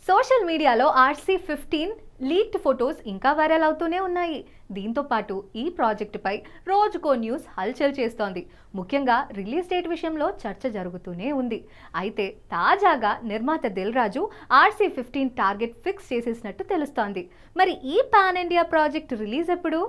Social మీడియాలో RC-15 leaked photos ఇంకా viral అవుతూనే ఉన్నాయి. దీంతో పాటు ఈ ప్రాజెక్టుపై రోజుకో న్యూస్ హల్చల్ చేస్తోంది. ముఖ్యంగా రిలీజ్ డేట్ విషయంలో చర్చ జరుగుతూనే ఉంది. అయితే తాజాగా నిర్మాత Dil Raju RC-15 target fix చేసేసినట్టు తెలుస్తోంది. మరి ఈ పాన్ ఇండియా ప్రాజెక్ట్ రిలీజ్ ఎప్పుడు?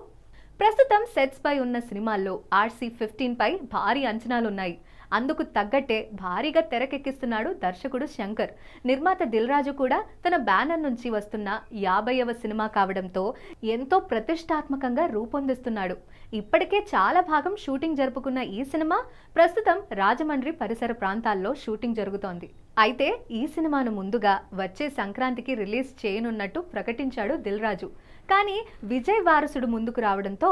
ప్రస్తుతం సెట్స్ పై ఉన్న సినిమాల్లో RC-15 పై భారీ అంచనాలున్నాయి. అందుకు తగ్గట్టే భారీగా తెరకెక్కిస్తున్నాడు దర్శకుడు శంకర్. నిర్మాత దిల్ రాజు కూడా తన బ్యానర్ నుంచి వస్తున్న 50వ సినిమా కావడంతో ఎంతో ప్రతిష్టాత్మకంగా రూపొందిస్తున్నాడు. ఇప్పటికే చాలా భాగం షూటింగ్ జరుపుకున్న ఈ సినిమా ప్రస్తుతం రాజమండ్రి పరిసర ప్రాంతాల్లో షూటింగ్ జరుగుతోంది. అయితే ఈ సినిమాను ముందుగా వచ్చే సంక్రాంతికి రిలీజ్ చేయనున్నట్టు ప్రకటించాడు దిల్ రాజు. కానీ విజయ్ వారసుడు ముందుకు రావడంతో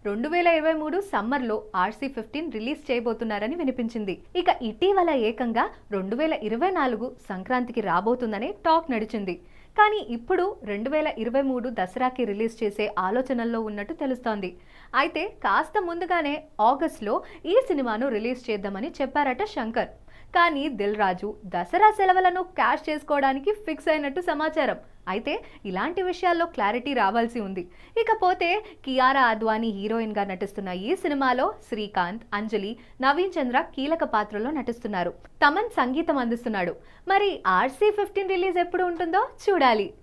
2023 సమ్మర్లో RC-15 రిలీజ్ చేయబోతున్నారని వినిపించింది. ఇక ఇటీవల ఏకంగా 2024 సంక్రాంతికి రాబోతుందనే టాక్ నడిచింది. కానీ ఇప్పుడు 2023 దసరాకి రిలీజ్ చేసే ఆలోచనల్లో ఉన్నట్టు తెలుస్తోంది. అయితే కాస్త ముందుగానే ఆగస్టులో ఈ సినిమాను రిలీజ్ చేద్దామని చెప్పారట శంకర్. కానీ దిల్ రాజు దసరా సెలవులను క్యాష్ చేసుకోవడానికి ఫిక్స్ అయినట్టు సమాచారం. అయితే ఇలాంటి విషయాల్లో క్లారిటీ రావాల్సి ఉంది. ఇకపోతే కియారా అద్వానీ హీరోయిన్గా నటిస్తున్న ఈ సినిమాలో శ్రీకాంత్, అంజలి, నవీన్ చంద్ర కీలక పాత్రలో నటిస్తున్నారు. తమన్ సంగీతం అందిస్తున్నాడు. మరి RC-15 రిలీజ్ ఎప్పుడు ఉంటుందో చూడాలి.